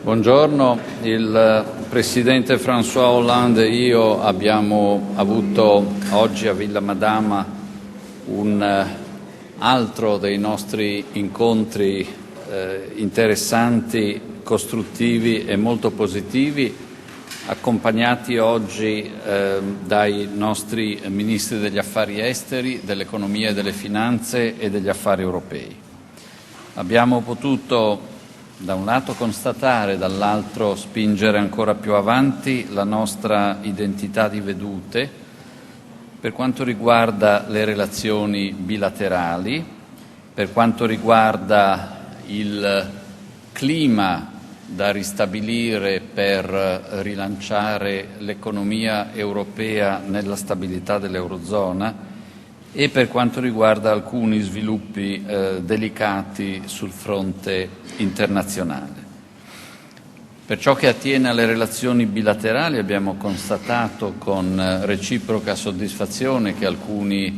Buongiorno, il Presidente François Hollande e io abbiamo avuto oggi a Villa Madama un altro dei nostri incontri interessanti, costruttivi e molto positivi, accompagnati oggi dai nostri Ministri degli Affari Esteri, dell'Economia e delle Finanze e degli Affari Europei. Abbiamo potuto da un lato constatare, dall'altro spingere ancora più avanti la nostra identità di vedute per quanto riguarda le relazioni bilaterali, per quanto riguarda il clima da ristabilire per rilanciare l'economia europea nella stabilità dell'Eurozona e per quanto riguarda alcuni sviluppi delicati sul fronte internazionale. Per ciò che attiene alle relazioni bilaterali abbiamo constatato con reciproca soddisfazione che alcuni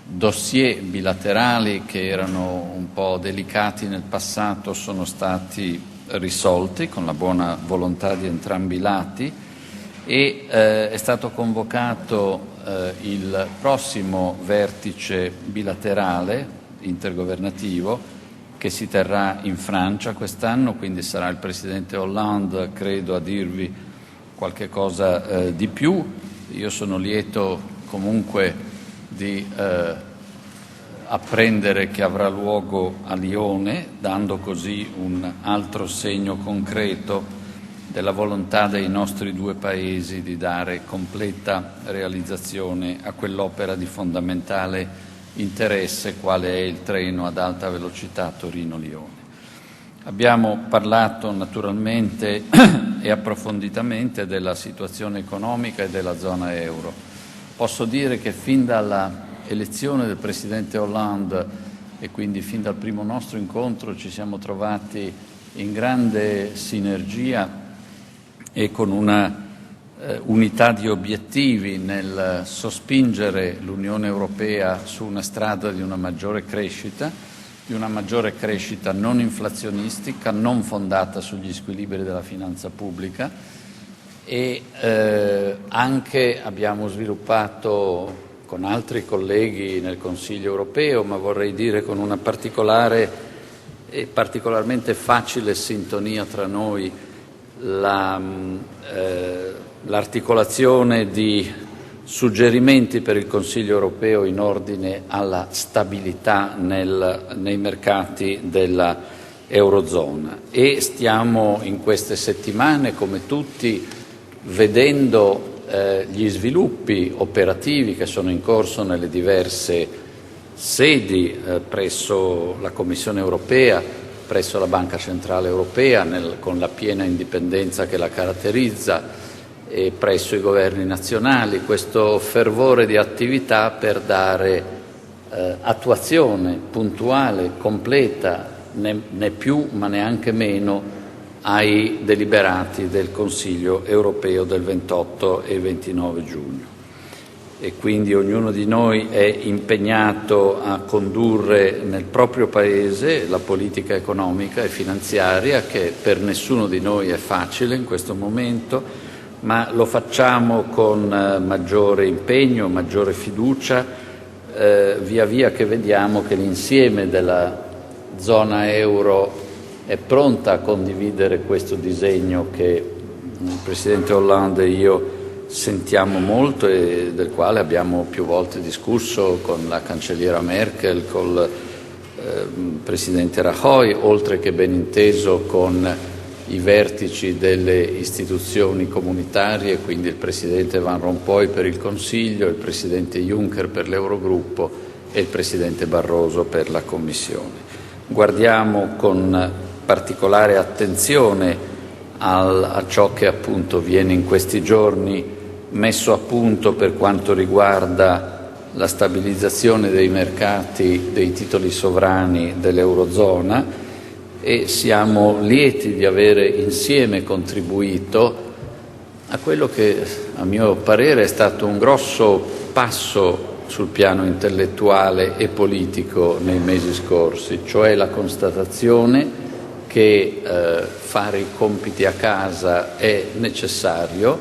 dossier bilaterali che erano un po' delicati nel passato sono stati risolti con la buona volontà di entrambi i lati e è stato convocato il prossimo vertice bilaterale intergovernativo che si terrà in Francia quest'anno, quindi sarà il Presidente Hollande, credo, a dirvi qualche cosa di più. Io sono lieto comunque di apprendere che avrà luogo a Lione, dando così un altro segno concreto della volontà dei nostri due Paesi di dare completa realizzazione a quell'opera di fondamentale interesse quale è il treno ad alta velocità Torino-Lione. Abbiamo parlato naturalmente e approfonditamente della situazione economica e della zona euro. Posso dire che fin dalla elezione del Presidente Hollande e quindi fin dal primo nostro incontro ci siamo trovati in grande sinergia e con una unità di obiettivi nel sospingere l'Unione Europea su una strada di una maggiore crescita non inflazionistica, non fondata sugli squilibri della finanza pubblica e anche abbiamo sviluppato con altri colleghi nel Consiglio Europeo, ma vorrei dire con una particolare e particolarmente facile sintonia tra noi, l'articolazione di suggerimenti per il Consiglio europeo in ordine alla stabilità nei mercati della Eurozona e stiamo in queste settimane, come tutti, vedendo gli sviluppi operativi che sono in corso nelle diverse sedi presso la Commissione europea, presso la Banca Centrale Europea, con la piena indipendenza che la caratterizza, e presso i governi nazionali, questo fervore di attività per dare attuazione puntuale, completa, né più ma neanche meno, ai deliberati del Consiglio europeo del 28 e 29 giugno. E quindi ognuno di noi è impegnato a condurre nel proprio Paese la politica economica e finanziaria, che per nessuno di noi è facile in questo momento, ma lo facciamo con maggiore impegno, maggiore fiducia, via via che vediamo che l'insieme della zona euro è pronta a condividere questo disegno che il Presidente Hollande e io sentiamo molto e del quale abbiamo più volte discusso con la cancelliera Merkel, col Presidente Rajoy, oltre che ben inteso con i vertici delle istituzioni comunitarie, quindi il Presidente Van Rompuy per il Consiglio, il Presidente Juncker per l'Eurogruppo e il Presidente Barroso per la Commissione. Guardiamo con particolare attenzione a ciò che appunto viene in questi giorni messo a punto per quanto riguarda la stabilizzazione dei mercati dei titoli sovrani dell'Eurozona e siamo lieti di avere insieme contribuito a quello che a mio parere è stato un grosso passo sul piano intellettuale e politico nei mesi scorsi, cioè la constatazione che fare i compiti a casa è necessario,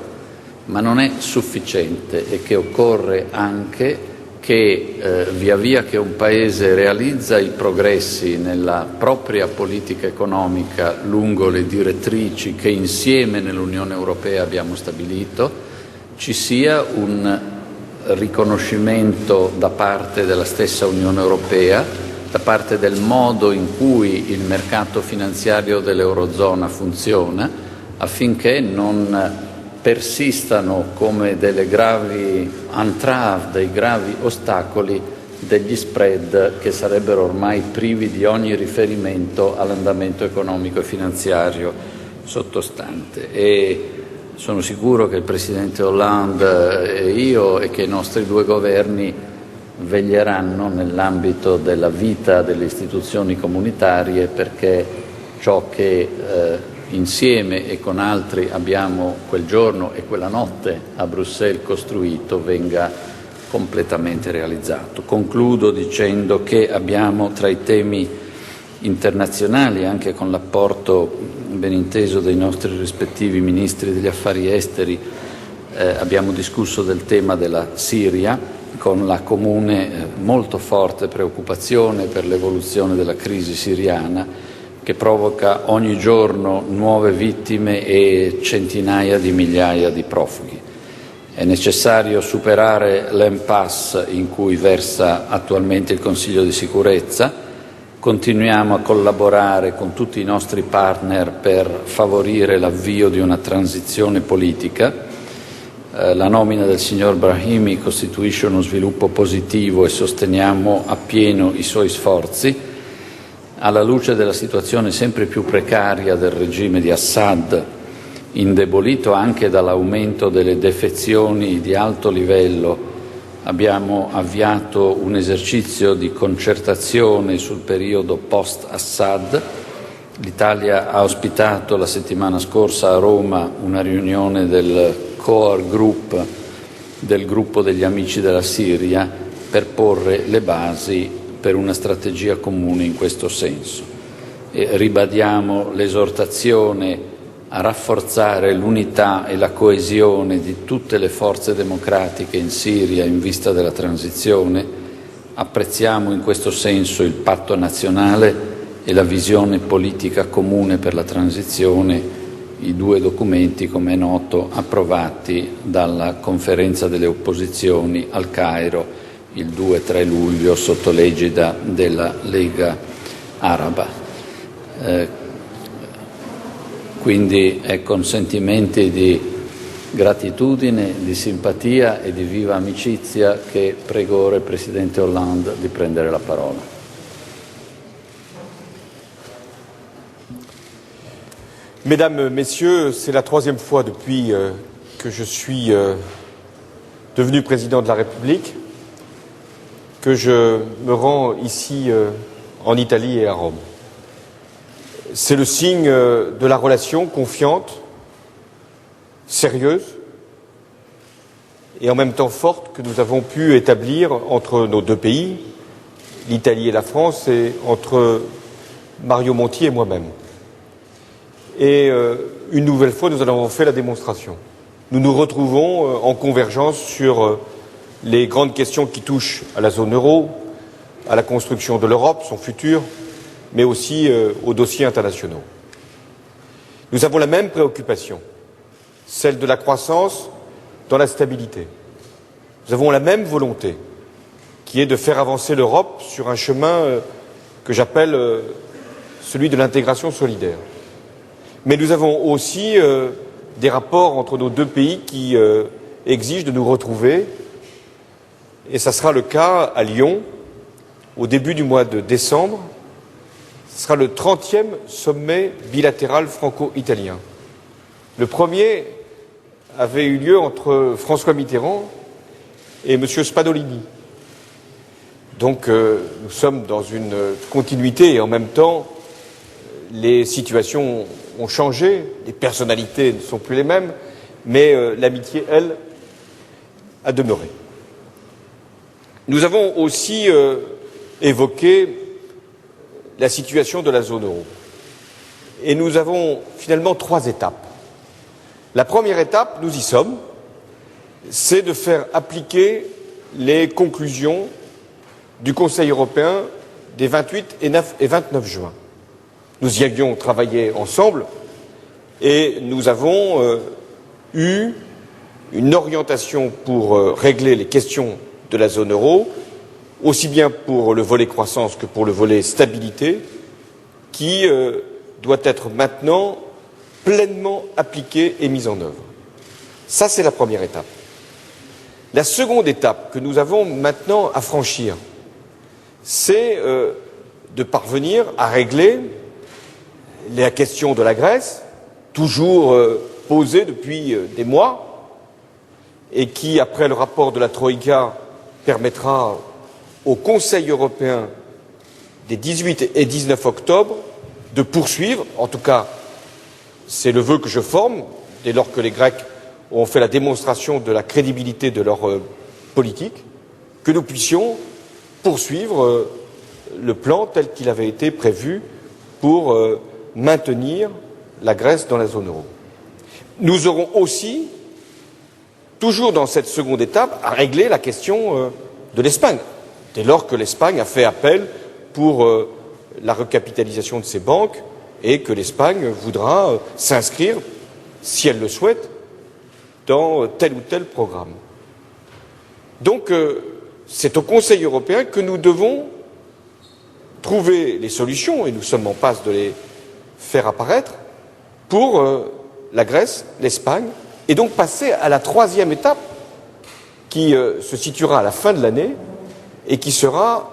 ma non è sufficiente e che occorre anche che via via che un Paese realizza i progressi nella propria politica economica lungo le direttrici che insieme nell'Unione Europea abbiamo stabilito, ci sia un riconoscimento da parte della stessa Unione Europea, da parte del modo in cui il mercato finanziario dell'Eurozona funziona, affinché non persistano come delle gravi entrave, dei gravi ostacoli, degli spread che sarebbero ormai privi di ogni riferimento all'andamento economico e finanziario sottostante. E sono sicuro che il Presidente Hollande e io e che i nostri due governi veglieranno nell'ambito della vita delle istituzioni comunitarie perché ciò che insieme e con altri abbiamo quel giorno e quella notte a Bruxelles costruito venga completamente realizzato. Concludo dicendo che abbiamo tra i temi internazionali, anche con l'apporto ben inteso dei nostri rispettivi ministri degli affari esteri, abbiamo discusso del tema della Siria con la comune molto forte preoccupazione per l'evoluzione della crisi siriana che provoca ogni giorno nuove vittime e centinaia di migliaia di profughi. È necessario superare l'impasse in cui versa attualmente il Consiglio di sicurezza. Continuiamo a collaborare con tutti i nostri partner per favorire l'avvio di una transizione politica. La nomina del signor Brahimi costituisce uno sviluppo positivo e sosteniamo appieno i suoi sforzi. Alla luce della situazione sempre più precaria del regime di Assad, indebolito anche dall'aumento delle defezioni di alto livello, abbiamo avviato un esercizio di concertazione sul periodo post-Assad. L'Italia ha ospitato la settimana scorsa a Roma una riunione del Core Group, del gruppo degli amici della Siria, per porre le basi per una strategia comune in questo senso. E ribadiamo l'esortazione a rafforzare l'unità e la coesione di tutte le forze democratiche in Siria in vista della transizione. Apprezziamo in questo senso il patto nazionale e la visione politica comune per la transizione, i due documenti, come è noto, approvati dalla Conferenza delle opposizioni al Cairo il 2-3 luglio sotto l'egida della Lega Araba. Quindi è con sentimenti di gratitudine, di simpatia e di viva amicizia che prego ora il Presidente Hollande di prendere la parola. Mesdames, Messieurs, c'est la troisième fois depuis que je suis devenu président de la République que je me rends ici en Italie et à Rome. C'est le signe de la relation confiante, sérieuse et en même temps forte que nous avons pu établir entre nos deux pays, l'Italie et la France, et entre Mario Monti et moi-même. Et une nouvelle fois, nous en avons fait la démonstration. Nous nous retrouvons en convergence sur les grandes questions qui touchent à la zone euro, à la construction de l'Europe, son futur, mais aussi aux dossiers internationaux. Nous avons la même préoccupation, celle de la croissance dans la stabilité. Nous avons la même volonté, qui est de faire avancer l'Europe sur un chemin que j'appelle celui de l'intégration solidaire. Mais nous avons aussi des rapports entre nos deux pays qui exigent de nous retrouver. Et ça sera le cas à Lyon, au début du mois de décembre. Ce sera le 30e sommet bilatéral franco-italien. Le premier avait eu lieu entre François Mitterrand et M. Spadolini. Donc nous sommes dans une continuité et en même temps les situations ont changé, les personnalités ne sont plus les mêmes, mais l'amitié, elle, a demeuré. Nous avons aussi évoqué la situation de la zone euro. et nous avons finalement 3 étapes. La première étape, nous y sommes, c'est de faire appliquer les conclusions du Conseil européen des 28 et 29 juin. Nous y avions travaillé ensemble et nous avons eu une orientation pour régler les questions de la zone euro, aussi bien pour le volet croissance que pour le volet stabilité, qui doit être maintenant pleinement appliqué et mis en œuvre. Ça, c'est la première étape. La seconde étape que nous avons maintenant à franchir, c'est de parvenir à régler la question de la Grèce, toujours posée depuis des mois, et qui, après le rapport de la Troïka, permettra au Conseil européen des 18 et 19 octobre de poursuivre, en tout cas c'est le vœu que je forme, dès lors que les Grecs auront fait la démonstration de la crédibilité de leur politique, que nous puissions poursuivre le plan tel qu'il avait été prévu pour maintenir la Grèce dans la zone euro. Nous aurons aussi, toujours dans cette seconde étape, à régler la question de l'Espagne, dès lors que l'Espagne a fait appel pour la recapitalisation de ses banques et que l'Espagne voudra s'inscrire, si elle le souhaite, dans tel ou tel programme. Donc, c'est au Conseil européen que nous devons trouver les solutions, et nous sommes en passe de les faire apparaître, pour la Grèce, l'Espagne, et donc passer à la troisième étape qui se situera à la fin de l'année et qui sera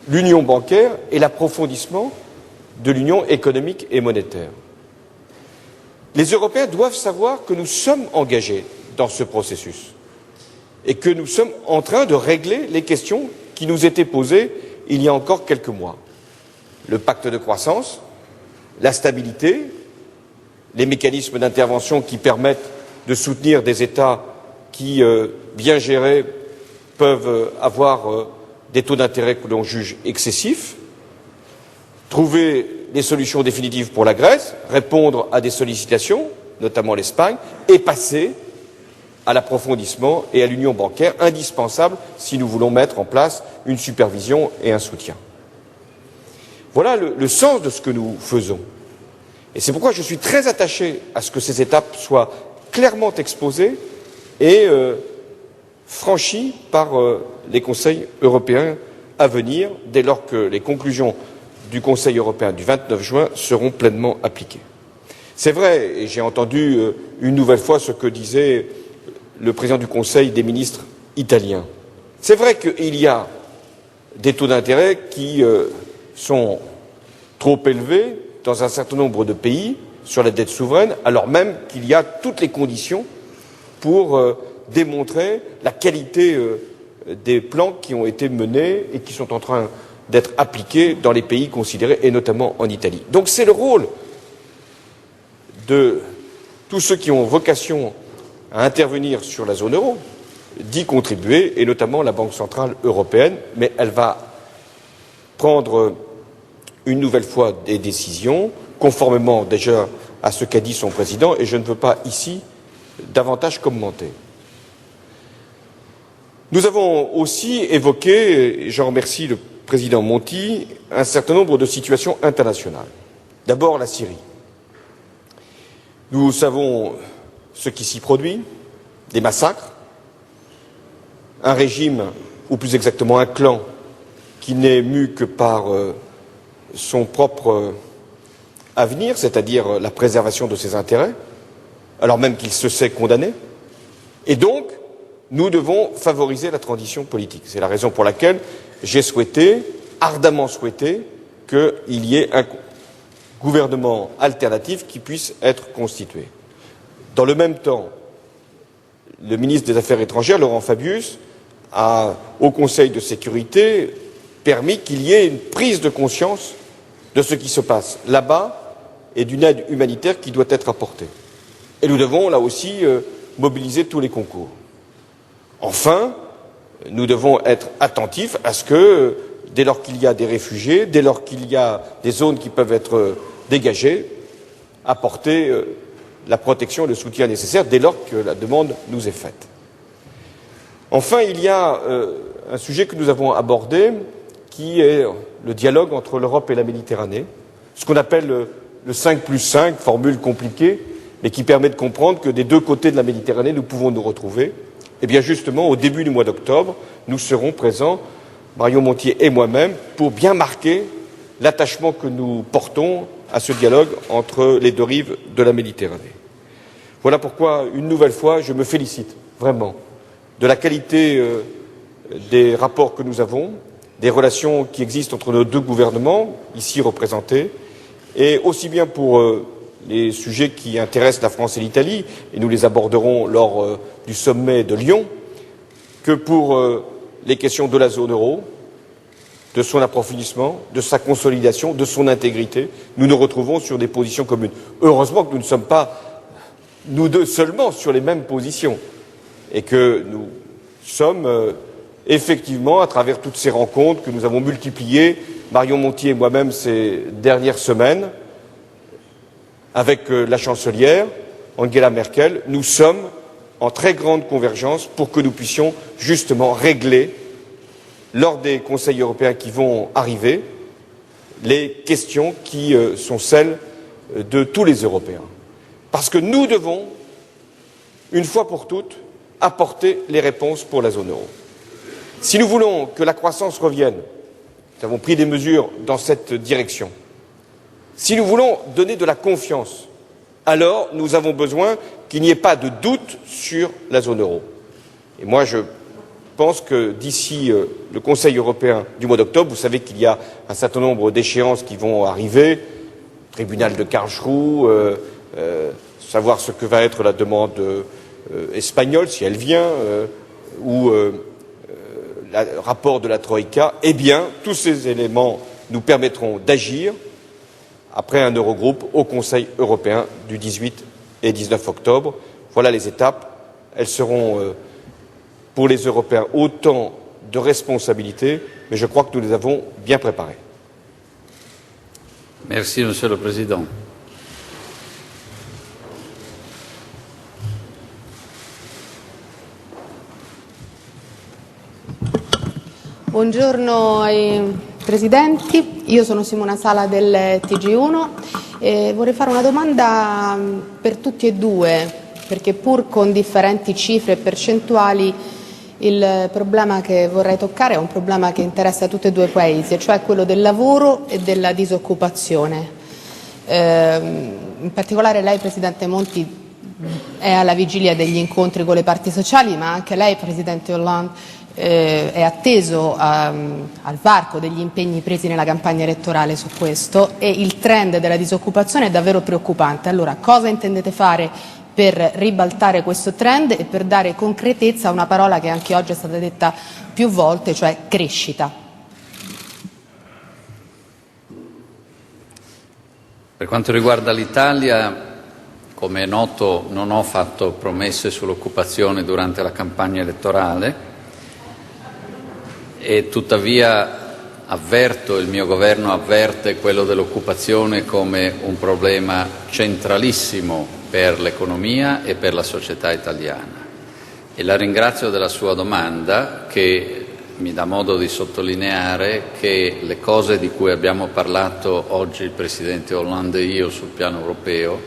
l'union bancaire et l'approfondissement de l'union économique et monétaire. Les Européens doivent savoir que nous sommes engagés dans ce processus et que nous sommes en train de régler les questions qui nous étaient posées il y a encore quelques mois. Le pacte de croissance, la stabilité, les mécanismes d'intervention qui permettent de soutenir des États qui, bien gérés, peuvent avoir des taux d'intérêt que l'on juge excessifs, trouver des solutions définitives pour la Grèce, répondre à des sollicitations, notamment l'Espagne, et passer à l'approfondissement et à l'union bancaire, indispensable si nous voulons mettre en place une supervision et un soutien. Voilà le sens de ce que nous faisons. Et c'est pourquoi je suis très attaché à ce que ces étapes soient clairement exposées et franchies par les conseils européens à venir, dès lors que les conclusions du Conseil européen du 29 juin seront pleinement appliquées. C'est vrai, et j'ai entendu une nouvelle fois ce que disait le président du Conseil des ministres italien. C'est vrai qu'il y a des taux d'intérêt qui sont trop élevés dans un certain nombre de pays sur la dette souveraine, alors même qu'il y a toutes les conditions pour démontrer la qualité des plans qui ont été menés et qui sont en train d'être appliqués dans les pays considérés, et notamment en Italie. Donc c'est le rôle de tous ceux qui ont vocation à intervenir sur la zone euro d'y contribuer, et notamment la Banque centrale européenne, mais elle va prendre une nouvelle fois des décisions, conformément déjà à ce qu'a dit son président, et je ne veux pas ici davantage commenter. Nous avons aussi évoqué, et j'en remercie le président Monti, un certain nombre de situations internationales. D'abord la Syrie. Nous savons ce qui s'y produit, des massacres, un régime, ou plus exactement un clan, qui n'est mu que par son propre avenir, c'est-à-dire la préservation de ses intérêts, alors même qu'il se sait condamné. Et donc, nous devons favoriser la transition politique. C'est la raison pour laquelle j'ai souhaité, ardemment souhaité, qu'il y ait un gouvernement alternatif qui puisse être constitué. Dans le même temps, le ministre des Affaires étrangères, Laurent Fabius, a, au Conseil de sécurité, permis qu'il y ait une prise de conscience de ce qui se passe là-bas et d'une aide humanitaire qui doit être apportée. Et nous devons, là aussi, mobiliser tous les concours. Enfin, nous devons être attentifs à ce que, dès lors qu'il y a des réfugiés, dès lors qu'il y a des zones qui peuvent être dégagées, apporter la protection et le soutien nécessaires dès lors que la demande nous est faite. Enfin, il y a un sujet que nous avons abordé qui est le dialogue entre l'Europe et la Méditerranée, ce qu'on appelle le 5+5, formule compliquée, mais qui permet de comprendre que des deux côtés de la Méditerranée, nous pouvons nous retrouver. Et bien justement, au début du mois d'octobre, nous serons présents, Mario Monti et moi-même, pour bien marquer l'attachement que nous portons à ce dialogue entre les deux rives de la Méditerranée. Voilà pourquoi, une nouvelle fois, je me félicite vraiment de la qualité des rapports que nous avons, des relations qui existent entre nos deux gouvernements, ici représentés, et aussi bien pour les sujets qui intéressent la France et l'Italie, et nous les aborderons lors du sommet de Lyon, que pour les questions de la zone euro, de son approfondissement, de sa consolidation, de son intégrité. Nous nous retrouvons sur des positions communes. Heureusement que nous ne sommes pas, nous deux seulement, sur les mêmes positions, et que nous sommes effectivement, à travers toutes ces rencontres que nous avons multipliées, Marion Monti et moi-même ces dernières semaines, avec la chancelière Angela Merkel, nous sommes en très grande convergence pour que nous puissions justement régler, lors des conseils européens qui vont arriver, les questions qui sont celles de tous les Européens. Parce que nous devons, une fois pour toutes, apporter les réponses pour la zone euro. Si nous voulons que la croissance revienne, nous avons pris des mesures dans cette direction. Si nous voulons donner de la confiance, alors nous avons besoin qu'il n'y ait pas de doute sur la zone euro. Et moi, je pense que d'ici le Conseil européen du mois d'octobre, vous savez qu'il y a un certain nombre d'échéances qui vont arriver, tribunal de Karlsruhe, savoir ce que va être la demande espagnole, si elle vient, ou le rapport de la Troïka, eh bien, tous ces éléments nous permettront d'agir après un Eurogroupe au Conseil européen du 18 et 19 octobre. Voilà les étapes. Elles seront pour les Européens autant de responsabilités, mais je crois que nous les avons bien préparées. Merci, Monsieur le Président. Buongiorno ai Presidenti, io sono Simona Sala del TG1 e vorrei fare una domanda per tutti e due, perché pur con differenti cifre e percentuali il problema che vorrei toccare è un problema che interessa tutti e due i Paesi, cioè quello del lavoro e della disoccupazione. In particolare lei, Presidente Monti, è alla vigilia degli incontri con le parti sociali, ma anche lei, Presidente Hollande, è atteso al varco degli impegni presi nella campagna elettorale su questo e il trend della disoccupazione è davvero preoccupante. Allora, cosa intendete fare per ribaltare questo trend e per dare concretezza a una parola che anche oggi è stata detta più volte, cioè crescita? Per quanto riguarda l'Italia, come è noto, non ho fatto promesse sull'occupazione durante la campagna elettorale e tuttavia il mio governo avverte quello dell'occupazione come un problema centralissimo per l'economia e per la società italiana. E la ringrazio della sua domanda che mi dà modo di sottolineare che le cose di cui abbiamo parlato oggi il Presidente Hollande e io sul piano europeo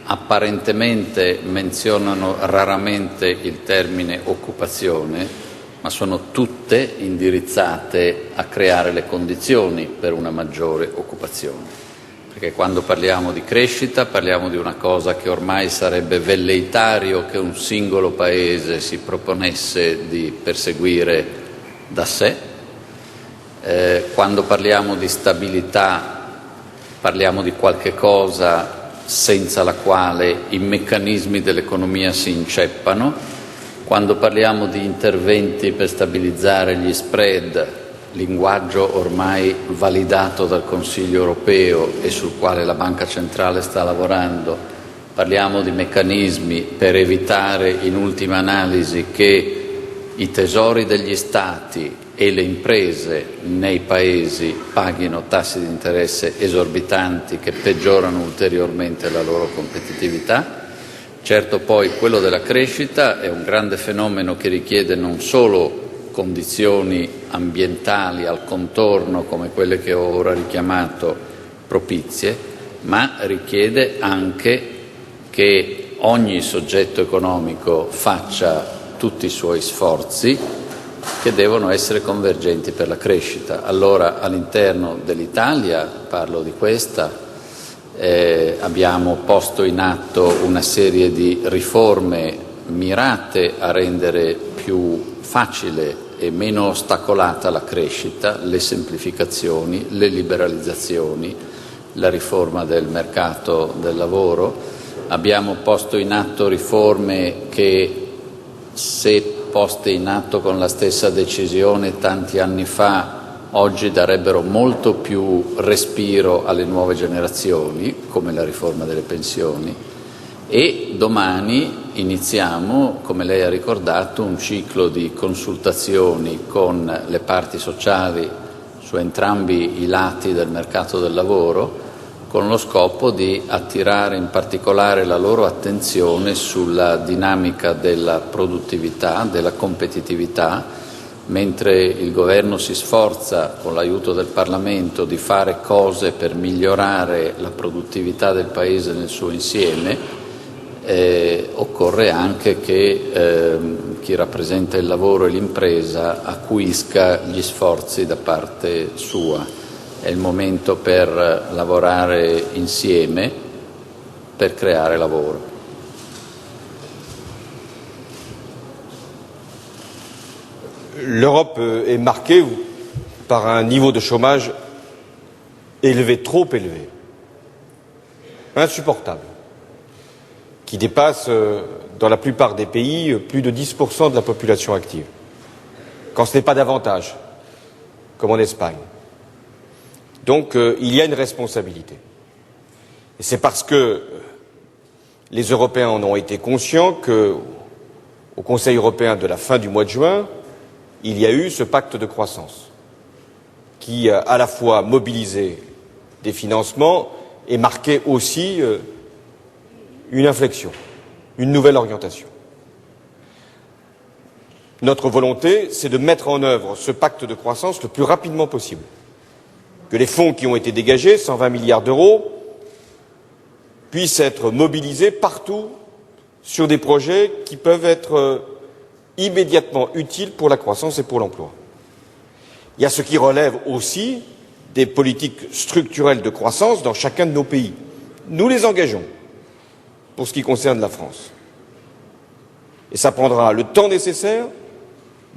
apparentemente menzionano raramente il termine occupazione, ma sono tutte indirizzate a creare le condizioni per una maggiore occupazione. Perché quando parliamo di crescita parliamo di una cosa che ormai sarebbe velleitario che un singolo Paese si proponesse di perseguire da sé. Quando parliamo di stabilità parliamo di qualche cosa senza la quale i meccanismi dell'economia si inceppano. Quando parliamo di interventi per stabilizzare gli spread, linguaggio ormai validato dal Consiglio europeo e sul quale la Banca Centrale sta lavorando, parliamo di meccanismi per evitare in ultima analisi che i tesori degli Stati e le imprese nei paesi paghino tassi di interesse esorbitanti che peggiorano ulteriormente la loro competitività. Certo, poi quello della crescita è un grande fenomeno che richiede non solo condizioni ambientali al contorno come quelle che ho ora richiamato propizie, ma richiede anche che ogni soggetto economico faccia tutti i suoi sforzi che devono essere convergenti per la crescita. Allora, all'interno dell'Italia, parlo di questa, abbiamo posto in atto una serie di riforme mirate a rendere più facile e meno ostacolata la crescita, le semplificazioni, le liberalizzazioni, la riforma del mercato del lavoro. Abbiamo posto in atto riforme che, se poste in atto con la stessa decisione tanti anni fa, oggi darebbero molto più respiro alle nuove generazioni, come la riforma delle pensioni, e domani iniziamo, come lei ha ricordato, un ciclo di consultazioni con le parti sociali su entrambi i lati del mercato del lavoro, con lo scopo di attirare in particolare la loro attenzione sulla dinamica della produttività, della competitività. Mentre il Governo si sforza, con l'aiuto del Parlamento, di fare cose per migliorare la produttività del Paese nel suo insieme, occorre anche che chi rappresenta il lavoro e l'impresa acuisca gli sforzi da parte sua. È il momento per lavorare insieme per creare lavoro. L'Europe est marquée par un niveau de chômage élevé, trop élevé, insupportable, qui dépasse dans la plupart des pays plus de 10% de la population active, quand ce n'est pas davantage, comme en Espagne. Donc il y a une responsabilité. Et c'est parce que les Européens en ont été conscients qu'au Conseil européen de la fin du mois de juin, il y a eu ce pacte de croissance qui a à la fois mobilisé des financements et marqué aussi une inflexion, une nouvelle orientation. Notre volonté, c'est de mettre en œuvre ce pacte de croissance le plus rapidement possible. Que les fonds qui ont été dégagés, 120 milliards d'euros, puissent être mobilisés partout sur des projets qui peuvent être immédiatement utiles pour la croissance et pour l'emploi. Il y a ce qui relève aussi des politiques structurelles de croissance dans chacun de nos pays. Nous les engageons pour ce qui concerne la France. Et ça prendra le temps nécessaire,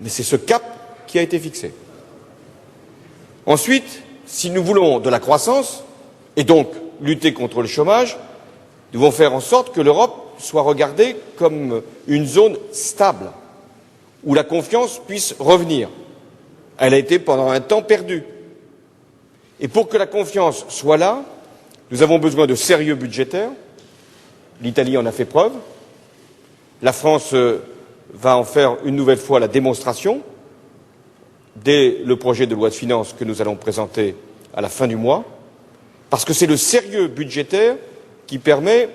mais c'est ce cap qui a été fixé. Ensuite, si nous voulons de la croissance, et donc lutter contre le chômage, nous devons faire en sorte que l'Europe soit regardée comme une zone stable, où la confiance puisse revenir. Elle a été pendant un temps perdue. Et pour que la confiance soit là, nous avons besoin de sérieux budgétaire. L'Italie en a fait preuve. La France va en faire une nouvelle fois la démonstration dès le projet de loi de finances que nous allons présenter à la fin du mois, parce que c'est le sérieux budgétaire qui permet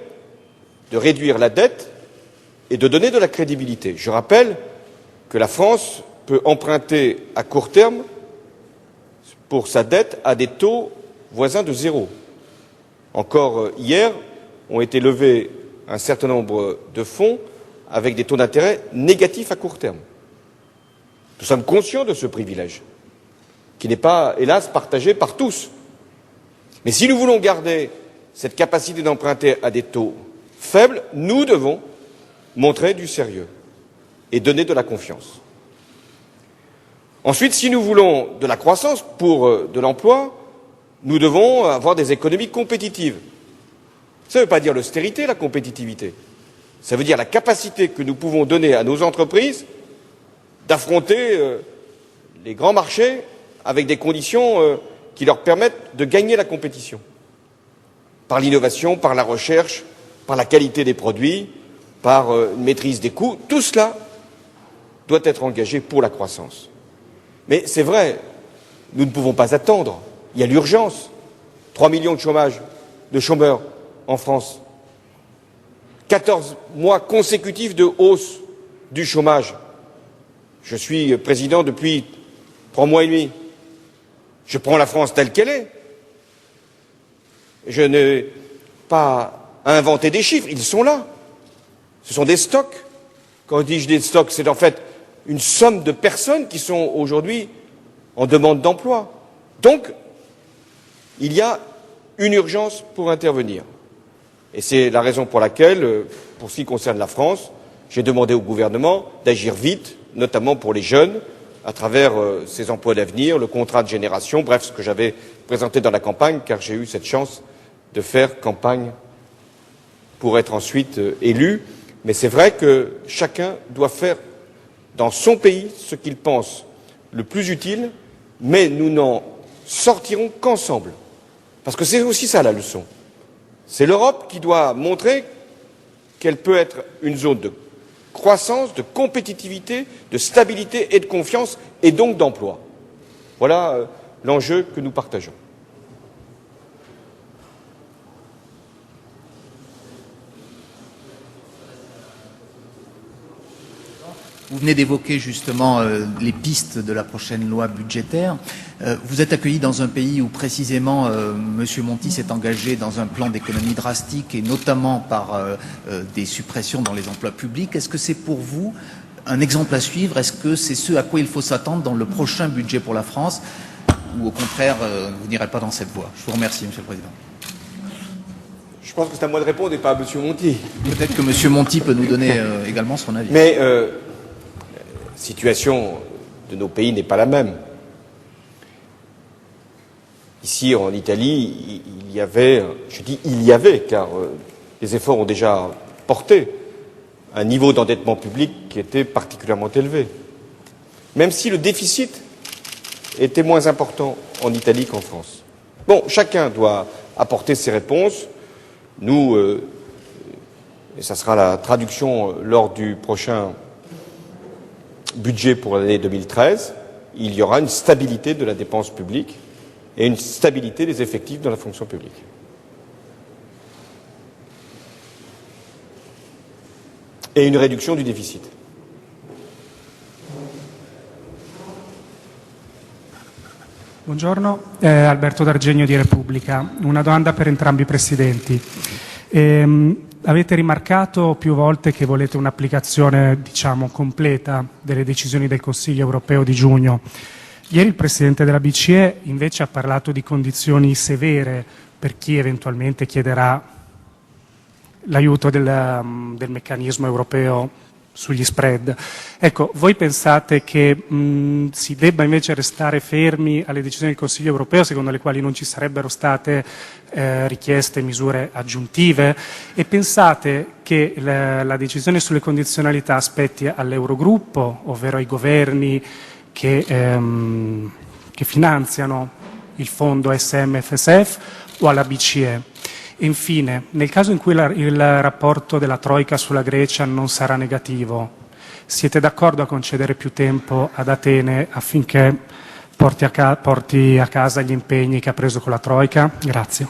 de réduire la dette et de donner de la crédibilité. Je rappelle que la France peut emprunter à court terme pour sa dette à des taux voisins de zéro. Encore hier, ont été levés un certain nombre de fonds avec des taux d'intérêt négatifs à court terme. Nous sommes conscients de ce privilège, qui n'est pas, hélas, partagé par tous. Mais si nous voulons garder cette capacité d'emprunter à des taux faibles, nous devons montrer du sérieux et donner de la confiance. Ensuite, si nous voulons de la croissance pour de l'emploi, nous devons avoir des économies compétitives. Ça ne veut pas dire l'austérité, la compétitivité. Ça veut dire la capacité que nous pouvons donner à nos entreprises d'affronter les grands marchés avec des conditions qui leur permettent de gagner la compétition. Par l'innovation, par la recherche, par la qualité des produits, par une maîtrise des coûts, tout cela doit être engagé pour la croissance. Mais c'est vrai, nous ne pouvons pas attendre. Il y a l'urgence. 3 millions de chômeurs en France. 14 mois consécutifs de hausse du chômage. Je suis président depuis 3 mois et demi. Je prends la France telle qu'elle est. Je n'ai pas à inventer des chiffres, ils sont là. Ce sont des stocks. Quand je dis des stocks, c'est en fait une somme de personnes qui sont aujourd'hui en demande d'emploi. Donc, il y a une urgence pour intervenir. Et c'est la raison pour laquelle, pour ce qui concerne la France, j'ai demandé au gouvernement d'agir vite, notamment pour les jeunes, à travers ces emplois d'avenir, le contrat de génération, bref, ce que j'avais présenté dans la campagne, car j'ai eu cette chance de faire campagne pour être ensuite élu. Mais c'est vrai que chacun doit faire dans son pays ce qu'il pense le plus utile, mais nous n'en sortirons qu'ensemble. Parce que c'est aussi ça la leçon. C'est l'Europe qui doit montrer qu'elle peut être une zone de croissance, de compétitivité, de stabilité et de confiance, et donc d'emploi. Voilà l'enjeu que nous partageons. Vous venez d'évoquer justement les pistes de la prochaine loi budgétaire. Vous êtes accueilli dans un pays où précisément M. Monti s'est engagé dans un plan d'économie drastique et notamment par des suppressions dans les emplois publics. Est-ce que c'est pour vous un exemple à suivre? Est-ce que c'est ce à quoi il faut s'attendre dans le prochain budget pour la France? Ou au contraire, vous n'irez pas dans cette voie? Je vous remercie, M. le Président. Je pense que c'est à moi de répondre et pas à M. Monti. Peut-être que M. Monti peut nous donner également son avis. Mais la situation de nos pays n'est pas la même. Ici, en Italie, il y avait, je dis il y avait, car les efforts ont déjà porté un niveau d'endettement public qui était particulièrement élevé. Même si le déficit était moins important en Italie qu'en France. Bon, chacun doit apporter ses réponses. Nous, et ça sera la traduction lors du prochain budget pour l'année 2013, il y aura une stabilité de la dépense publique et une stabilité des effectifs dans la fonction publique. Et une réduction du déficit. Buongiorno, Alberto D'Argenio di Repubblica. Una domanda per entrambi i Presidenti. Avete rimarcato più volte che volete un'applicazione, diciamo, completa delle decisioni del Consiglio europeo di giugno. Ieri il Presidente della BCE invece ha parlato di condizioni severe per chi eventualmente chiederà l'aiuto del meccanismo europeo sugli spread. Ecco, voi pensate che si debba invece restare fermi alle decisioni del Consiglio europeo, secondo le quali non ci sarebbero state richieste misure aggiuntive? E pensate che la decisione sulle condizionalità spetti all'Eurogruppo, ovvero ai governi che finanziano il fondo SM-FSF, o alla BCE? Infine, nel caso in cui il rapporto della Troika sulla Grecia non sarà negativo, siete d'accordo a concedere più tempo ad Atene affinché porti a casa gli impegni che ha preso con la Troika? Grazie.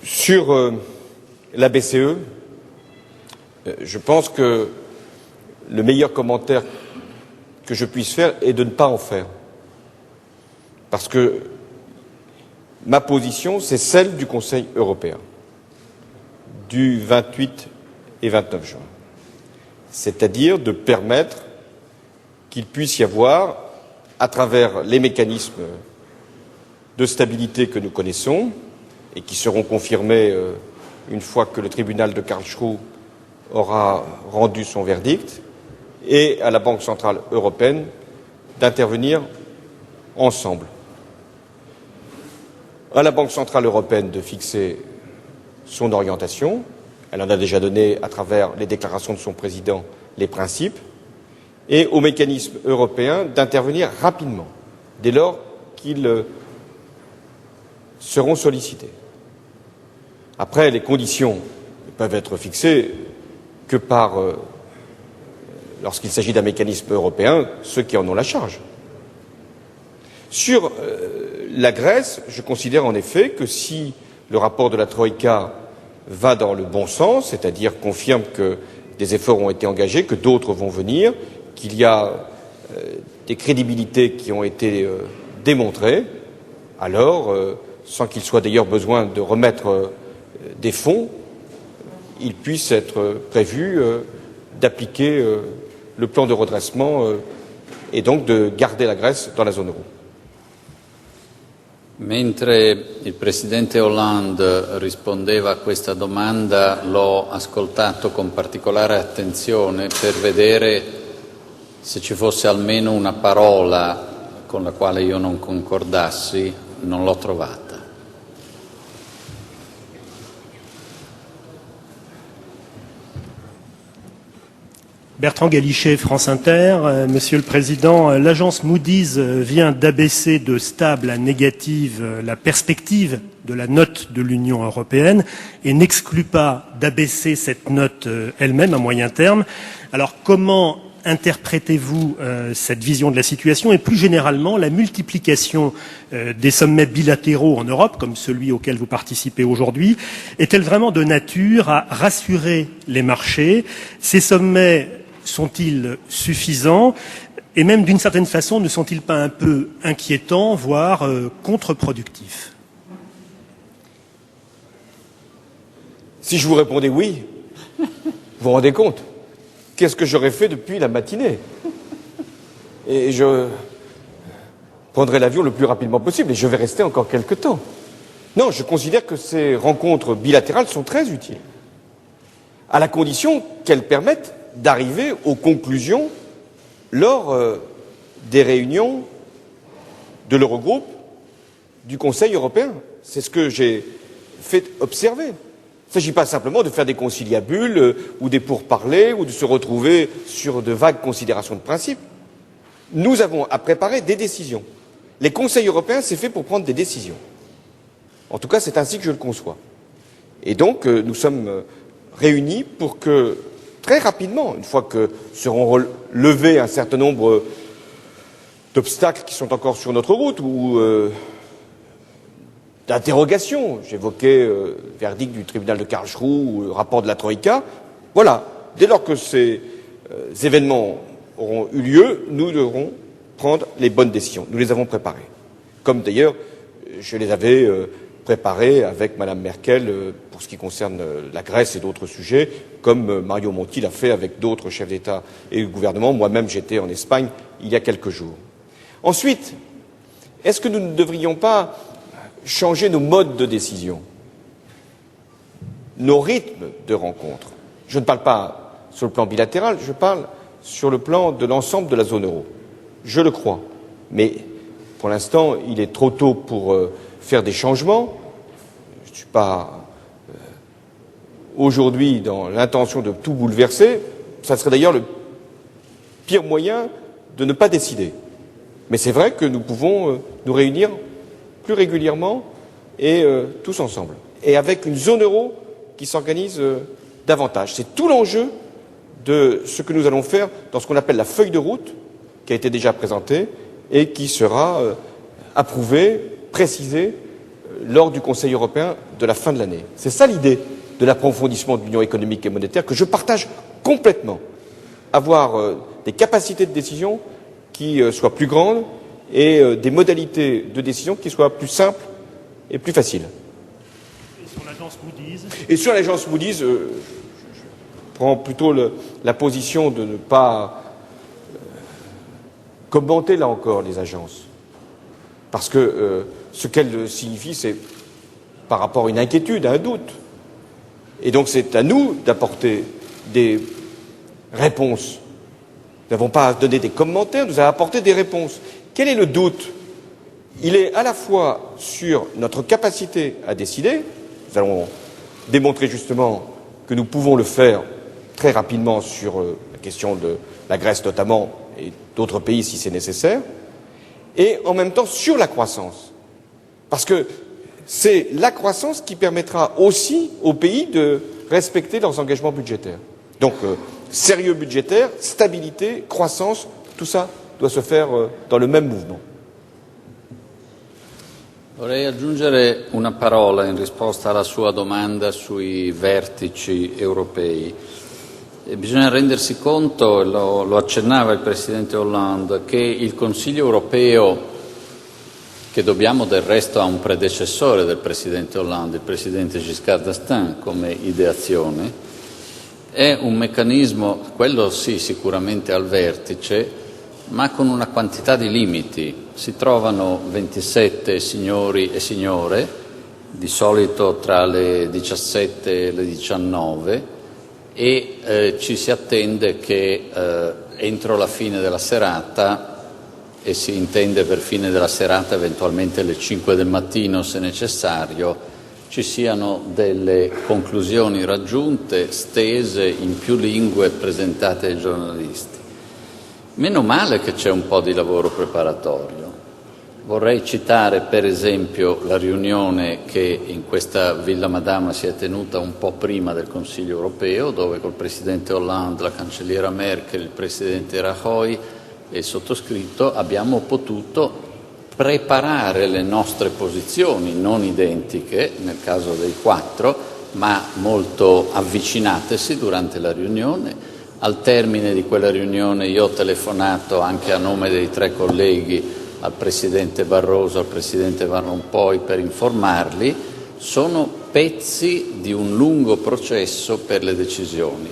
Sur la BCE, je pense que le meilleur commentaire que je puisse faire est de ne pas en faire. Parce que ma position, c'est celle du Conseil européen du 28 et 29 juin. C'est-à-dire de permettre qu'il puisse y avoir, à travers les mécanismes de stabilité que nous connaissons et qui seront confirmés une fois que le tribunal de Karlsruhe aura rendu son verdict, et à la Banque centrale européenne d'intervenir ensemble. À la Banque centrale européenne de fixer son orientation, elle en a déjà donné à travers les déclarations de son président les principes, et au mécanisme européen d'intervenir rapidement, dès lors qu'ils seront sollicités. Après, les conditions peuvent être fixés que par, lorsqu'il s'agit d'un mécanisme européen, ceux qui en ont la charge. Sur la Grèce, je considère en effet que si le rapport de la Troïka va dans le bon sens, c'est-à-dire confirme que des efforts ont été engagés, que d'autres vont venir, qu'il y a des crédibilités qui ont été démontrées, alors, sans qu'il soit d'ailleurs besoin de remettre des fonds, il puisse être prévu d'appliquer le plan de redressement et donc de garder la Grèce dans la zone euro. Mentre il Presidente Hollande rispondeva a questa domanda, l'ho ascoltato con particolare attenzione per vedere se ci fosse almeno una parola con la quale io non concordassi. Non l'ho trovata. Bertrand Galichet, France Inter. Monsieur le Président, l'agence Moody's vient d'abaisser de stable à négative la perspective de la note de l'Union européenne et n'exclut pas d'abaisser cette note elle-même à moyen terme. Alors comment interprétez-vous cette vision de la situation et plus généralement la multiplication des sommets bilatéraux en Europe, comme celui auquel vous participez aujourd'hui, est-elle vraiment de nature à rassurer les marchés? Ces sommets sont-ils suffisants et même d'une certaine façon ne sont-ils pas un peu inquiétants, voire contre-productifs? Si je vous répondais oui, vous vous rendez compte? Qu'est-ce que j'aurais fait depuis la matinée? Et je prendrai l'avion le plus rapidement possible et je vais rester encore quelque temps. Non, je considère que ces rencontres bilatérales sont très utiles, à la condition qu'elles permettent d'arriver aux conclusions lors des réunions de l'Eurogroupe, du Conseil européen. C'est ce que j'ai fait observer. Il ne s'agit pas simplement de faire des conciliabules ou des pourparlers ou de se retrouver sur de vagues considérations de principe. Nous avons à préparer des décisions. Les conseils européens, c'est fait pour prendre des décisions. En tout cas, c'est ainsi que je le conçois. Et donc, nous sommes réunis pour que, très rapidement, une fois que seront relevés un certain nombre d'obstacles qui sont encore sur notre route ou d'interrogations, j'évoquais le verdict du tribunal de Karlsruhe ou le rapport de la Troïka, voilà, dès lors que ces événements auront eu lieu, nous devrons prendre les bonnes décisions. Nous les avons préparées. Comme d'ailleurs, je les avais préparées avec Madame Merkel pour ce qui concerne la Grèce et d'autres sujets, comme Mario Monti l'a fait avec d'autres chefs d'État et de gouvernement. Moi-même, j'étais en Espagne il y a quelques jours. Ensuite, est-ce que nous ne devrions pas changer nos modes de décision, nos rythmes de rencontre? Je ne parle pas sur le plan bilatéral, je parle sur le plan de l'ensemble de la zone euro. Je le crois. Mais pour l'instant, il est trop tôt pour faire des changements. Je ne suis pas aujourd'hui dans l'intention de tout bouleverser. Ça serait d'ailleurs le pire moyen de ne pas décider. Mais c'est vrai que nous pouvons nous réunir plus régulièrement et tous ensemble. Et avec une zone euro qui s'organise davantage. C'est tout l'enjeu de ce que nous allons faire dans ce qu'on appelle la feuille de route, qui a été déjà présentée et qui sera approuvée, précisée lors du Conseil européen de la fin de l'année. C'est ça l'idée de l'approfondissement de l'Union économique et monétaire que je partage complètement. Avoir des capacités de décision qui soient plus grandes et des modalités de décision qui soient plus simples et plus faciles. Et sur l'agence Moody's? Et sur l'agence Moody's, je prends plutôt la position de ne pas commenter là encore les agences. Parce que ce qu'elles signifient, c'est par rapport à une inquiétude, à un doute. Et donc c'est à nous d'apporter des réponses. Nous n'avons pas à donner des commentaires, nous avons apporté des réponses. Quel est le doute? Il est à la fois sur notre capacité à décider, nous allons démontrer justement que nous pouvons le faire très rapidement sur la question de la Grèce notamment et d'autres pays si c'est nécessaire, et en même temps sur la croissance. Parce que c'est la croissance qui permettra aussi aux pays de respecter leurs engagements budgétaires. Donc, sérieux budgétaire, stabilité, croissance, tout ça doit se faire dans le même mouvement. Vorrei aggiungere una parola in risposta alla sua domanda sui vertici europei. Bisogna rendersi conto, lo accennava il Presidente Hollande, che il Consiglio europeo, che dobbiamo del resto a un predecessore del Presidente Hollande, il Presidente Giscard d'Estaing, come ideazione, è un meccanismo, quello sì sicuramente al vertice, ma con una quantità di limiti. Si trovano 27 signori e signore, di solito tra le 17 e le 19, e ci si attende che entro la fine della serata, e si intende per fine della serata eventualmente le 5 del mattino se necessario, ci siano delle conclusioni raggiunte, stese in più lingue, presentate ai giornalisti. Meno male che c'è un po' di lavoro preparatorio. Vorrei citare per esempio la riunione che in questa Villa Madama si è tenuta un po' prima del Consiglio europeo, dove col Presidente Hollande, la Cancelliera Merkel, il Presidente Rajoy e il sottoscritto abbiamo potuto preparare le nostre posizioni, non identiche nel caso dei 4, ma molto avvicinatesi durante la riunione. Al termine di quella riunione io ho telefonato anche a nome dei 3 colleghi al Presidente Barroso, al Presidente Van Rompuy per informarli. Sono pezzi di un lungo processo per le decisioni.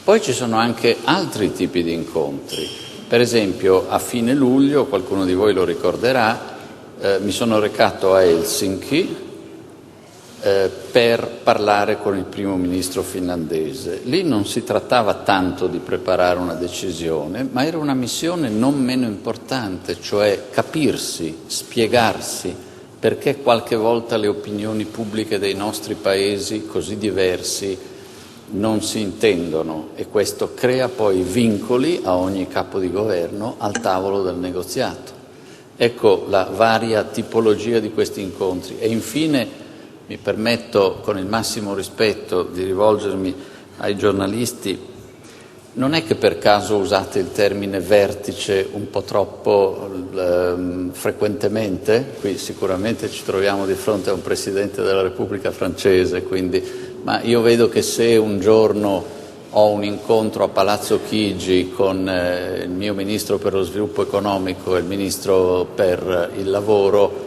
Poi ci sono anche altri tipi di incontri. Per esempio, a fine luglio, qualcuno di voi lo ricorderà, mi sono recato a Helsinki per parlare con il primo ministro finlandese. Lì non si trattava tanto di preparare una decisione, ma era una missione non meno importante, cioè capirsi, spiegarsi perché qualche volta le opinioni pubbliche dei nostri paesi così diversi non si intendono, e questo crea poi vincoli a ogni capo di governo al tavolo del negoziato. Ecco la varia tipologia di questi incontri. E infine mi permetto, con il massimo rispetto, di rivolgermi ai giornalisti. Non è che per caso usate il termine vertice un po' troppo frequentemente? Qui sicuramente ci troviamo di fronte a un Presidente della Repubblica francese, ma io vedo che se un giorno ho un incontro a Palazzo Chigi con il mio Ministro per lo sviluppo economico e il Ministro per il lavoro,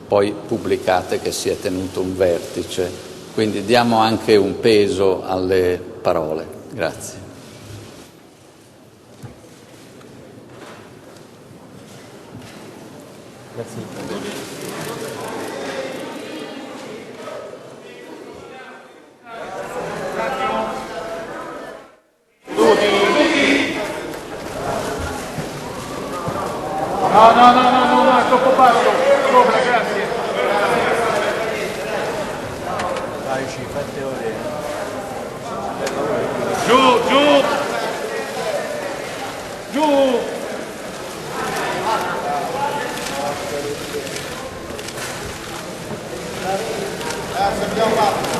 poi pubblicate che si è tenuto un vertice. Quindi diamo anche un peso alle parole. Grazie. No, è troppo basso. Sopra, grazie. Dai, ci fate ore. Giù. Sappiamo